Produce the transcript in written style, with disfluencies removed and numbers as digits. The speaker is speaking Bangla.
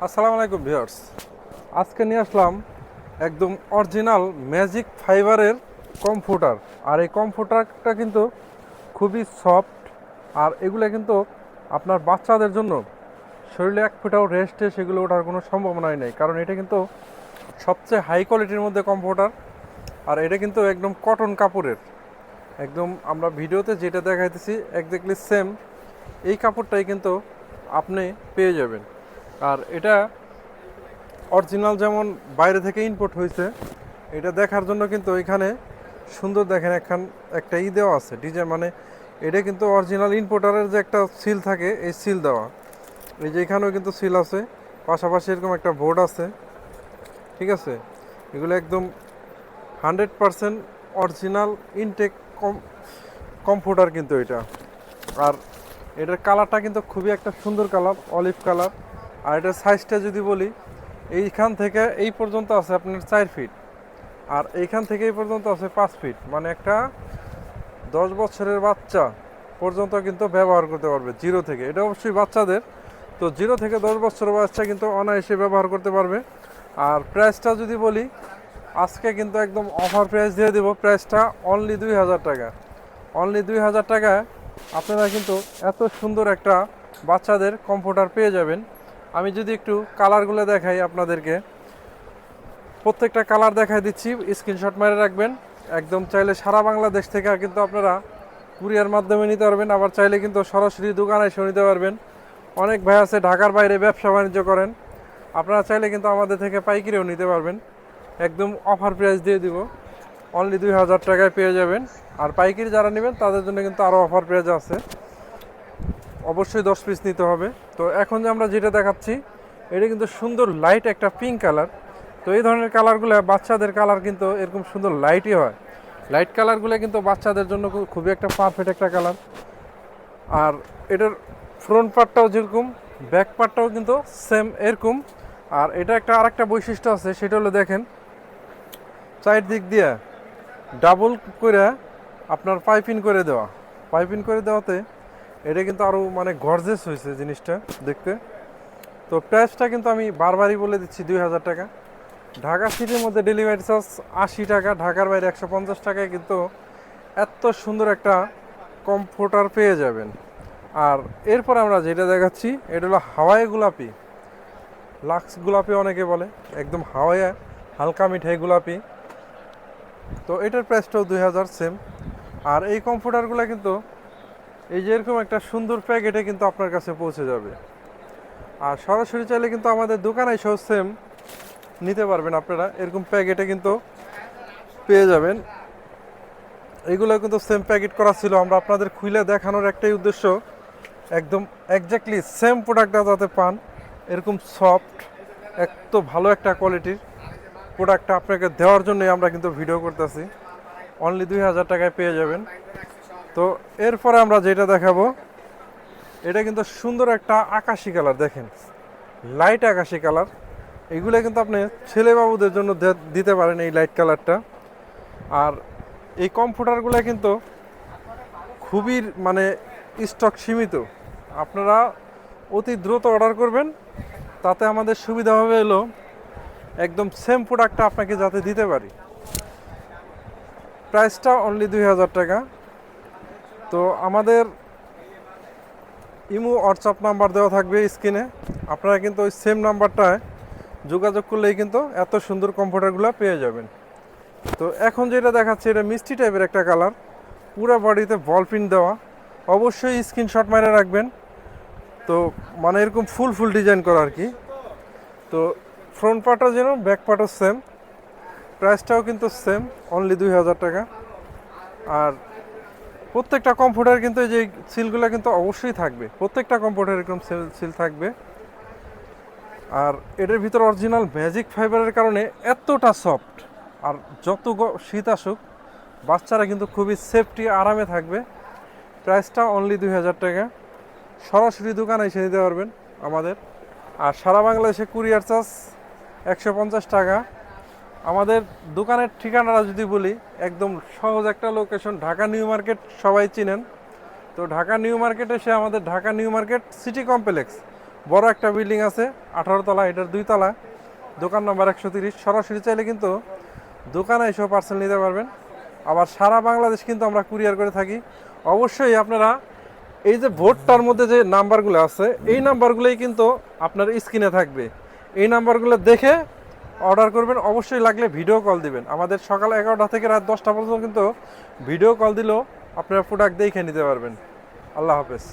আসসালামু আলাইকুম ভিউয়ার্স। আজকে নিয়ে আসলাম একদম অরিজিনাল ম্যাজিক ফাইবারের কমফোর্টার। আর এই কমফোর্টারটা কিন্তু খুবই সফট। আর এগুলো কিন্তু আপনার বাচ্চাদের জন্য শরীরে এক ফুটাও রেস্টে সেগুলো ওঠার কোনো সম্ভাবনাই নেই, কারণ এটা কিন্তু সবচেয়ে হাই কোয়ালিটির মধ্যে কমফোর্টার। আর এটা কিন্তু একদম কটন কাপড়ের, একদম আমরা ভিডিওতে যেটা দেখাইতেছি একজাক্টলি সেম এই কাপড়টাই কিন্তু আপনি পেয়ে যাবেন। আর এটা অরিজিনাল যেমন বাইরে থেকে ইম্পোর্ট হয়েছে, এটা দেখার জন্য কিন্তু এখানে সুন্দর দেখেন একটা দেওয়া আছে ডিজাইন, মানে এটা কিন্তু অরিজিনাল ইম্পোর্টারের যে একটা সিল থাকে এই সিল দেওয়া। এই যে এখানেও কিন্তু সিল আছে, পাশাপাশি এরকম একটা বোর্ড আছে, ঠিক আছে। এগুলো একদম 100% অরিজিনাল ইনটেক কমফোর্টার কিন্তু এটা। আর এটার কালারটা কিন্তু খুবই একটা সুন্দর কালার, অলিভ কালার। আর এটার সাইজটা যদি বলি, এইখান থেকে এই পর্যন্ত আছে আপনার 4 ফিট, আর এইখান থেকে এই পর্যন্ত আছে 5 ফিট, মানে একটা 10 বছরের বাচ্চা পর্যন্ত কিন্তু ব্যবহার করতে পারবে জিরো থেকে। এটা অবশ্যই বাচ্চাদের, তো 0 থেকে 10 বছরের বাচ্চা কিন্তু অনায়াসে ব্যবহার করতে পারবে। আর প্রাইসটা যদি বলি, আজকে কিন্তু একদম অফার প্রাইস দিয়ে দেবো। প্রাইসটা অনলি 2000 টাকা। অনলি 2000 টাকায় আপনারা কিন্তু এত সুন্দর একটা বাচ্চাদের কমফোর্টার পেয়ে যাবেন। আমি যদি একটু কালারগুলো দেখাই আপনাদেরকে, প্রত্যেকটা কালার দেখাই দিচ্ছি, স্ক্রিনশট মেরে রাখবেন। একদম চাইলে সারা বাংলাদেশ থেকে কিন্তু আপনারা কুরিয়ার মাধ্যমে নিতে পারবেন, আবার চাইলে কিন্তু সরাসরি দোকানে এসে নিতে পারবেন। অনেক ভাই আছে ঢাকার বাইরে ব্যবসা বাণিজ্য করেন, আপনারা চাইলে কিন্তু আমাদের থেকে পাইকারিও নিতে পারবেন। একদম অফার প্রাইস দিয়ে দিব, অনলি 2000 টাকায় পেয়ে যাবেন। আর পাইকারি যারা নেবেন তাদের জন্য কিন্তু আরও অফার প্রাইস আছে, অবশ্যই 10 পিস নিতে হবে। তো এখন যে আমরা যেটা দেখাচ্ছি, এটা কিন্তু সুন্দর লাইট একটা পিঙ্ক কালার। তো এই ধরনের কালারগুলো বাচ্চাদের কালার কিন্তু এরকম সুন্দর লাইটই হয়। লাইট কালারগুলো কিন্তু বাচ্চাদের জন্য খুবই একটা পারফেক্ট একটা কালার। আর এটার ফ্রন্ট পার্টটাও যেরকম, ব্যাক পার্টটাও কিন্তু সেম এরকম। আর এটা একটা আরেকটা বৈশিষ্ট্য আছে, সেটা হলো দেখেন, চারদিক দিয়ে ডাবল করে আপনার পাইপিং করে দেওয়া। পাইপিং করে দেওয়াতে এটা কিন্তু আরও মানে গর্জেস হয়েছে জিনিসটা দেখতে। তো প্রাইসটা কিন্তু আমি বারবারই বলে দিচ্ছি 2000 টাকা। ঢাকা সিটির মধ্যে ডেলিভারি চার্জ 80 টাকা, ঢাকার বাইরে 150 টাকায় কিন্তু এত সুন্দর একটা কমফোর্টার পেয়ে যাবেন। আর এরপর আমরা যেটা দেখাচ্ছি, এটা হলো হাওয়াই গোলাপি, লাক্স গোলাপি অনেকে বলে, একদম হাওয়াই হালকা মিঠাই গোলাপি। তো এটার প্রাইসটাও 2000 সেম। আর এই কমফোর্টারগুলো কিন্তু এই যে এরকম একটা সুন্দর প্যাকেটে কিন্তু আপনার কাছে পৌঁছে যাবে। আর সরাসরি চাইলে কিন্তু আমাদের দোকানে এসেও সেম নিতে পারবেন আপনারা, এরকম প্যাকেটে কিন্তু পেয়ে যাবেন। এগুলো কিন্তু সেম প্যাকেট করা ছিল, আমরা আপনাদের খুলে দেখানোর একটাই উদ্দেশ্য, একদম একজাক্টলি সেম প্রোডাক্টটা যাতে পান, এরকম সফট এত ভালো একটা কোয়ালিটির প্রোডাক্টটা আপনাকে দেওয়ার জন্যই আমরা কিন্তু ভিডিও করতেছি। অনলি 2000 টাকায় পেয়ে যাবেন। তো এরপরে আমরা যেটা দেখাবো, এটা কিন্তু সুন্দর একটা আকাশি কালার, দেখেন লাইট আকাশি কালার। এগুলো কিন্তু আপনি ছেলে বাবুদের জন্য দিতে পারেন এই লাইট কালারটা। আর এই কমফোর্টারগুলো কিন্তু খুবই মানে স্টক সীমিত, আপনারা অতি দ্রুত অর্ডার করবেন, তাতে আমাদের সুবিধা হবে হলো একদম সেম প্রোডাক্টটা আপনাকে যাতে দিতে পারি। প্রাইসটা অনলি 2000 টাকা। তো আমাদের ইমো হোয়াটসঅ্যাপ নাম্বার দেওয়া থাকবে স্ক্রিনে, আপনারা কিন্তু ওই সেম নাম্বারটায় যোগাযোগ করলেই কিন্তু এত সুন্দর কমফোর্টারগুলো পেয়ে যাবেন। তো এখন যেটা দেখাচ্ছে, এটা মিষ্টি টাইপের একটা কালার, পুরো বডিতে বল প্রিন্ট দেওয়া, অবশ্যই স্ক্রিনশট মেরে রাখবেন। তো মানে এরকম ফুল ডিজাইন করা আর কি। তো ফ্রন্ট পার্টও যেন ব্যাক পার্টও সেম, প্রাইসটাও কিন্তু সেম, অনলি 2000 টাকা। আর প্রত্যেকটা কমফোর্টার কিন্তু এই যে সিলগুলো কিন্তু অবশ্যই থাকবে, প্রত্যেকটা কমফোর্টার এরকম সিল থাকবে। আর এটার ভিতর অরিজিনাল ম্যাজিক ফাইবারের কারণে এতটা সফট, আর যত শীত আসুক বাচ্চারা কিন্তু খুবই সেফটি আরামে থাকবে। প্রাইসটা অনলি 2000 টাকা। সরাসরি দোকানে এসে নিতে পারবেন আমাদের। আর সারা বাংলাদেশে কুরিয়ার চার্জ 150 টাকা। আমাদের দোকানের ঠিকানাটা যদি বলি, একদম সহজ একটা লোকেশন, ঢাকা নিউ মার্কেট সবাই চিনেন। তো ঢাকা নিউ মার্কেট এসে আমাদের Dhaka new market city complex বড় একটা বিল্ডিং আছে 18 তলা, এটার 2 তলা, দোকান নাম্বার 130। সরাসরি চাইলে কিন্তু দোকানে এসেও পার্সেল নিতে পারবেন। আবার সারা বাংলাদেশ কিন্তু আমরা কুরিয়ার করে থাকি। অবশ্যই আপনারা এই যে বোর্ডটার মধ্যে যে নাম্বারগুলো আছে, এই নাম্বারগুলোই কিন্তু আপনার স্ক্রিনে থাকবে। এই নাম্বারগুলো দেখে অর্ডার করবেন। অবশ্যই লাগলে ভিডিও কল দিবেন। আমাদের সকাল 11টা থেকে রাত 10টা পর্যন্ত কিন্তু ভিডিও কল দিলেও আপনারা প্রোডাক্ট দেখে নিতে পারবেন। আল্লাহ হাফেজ।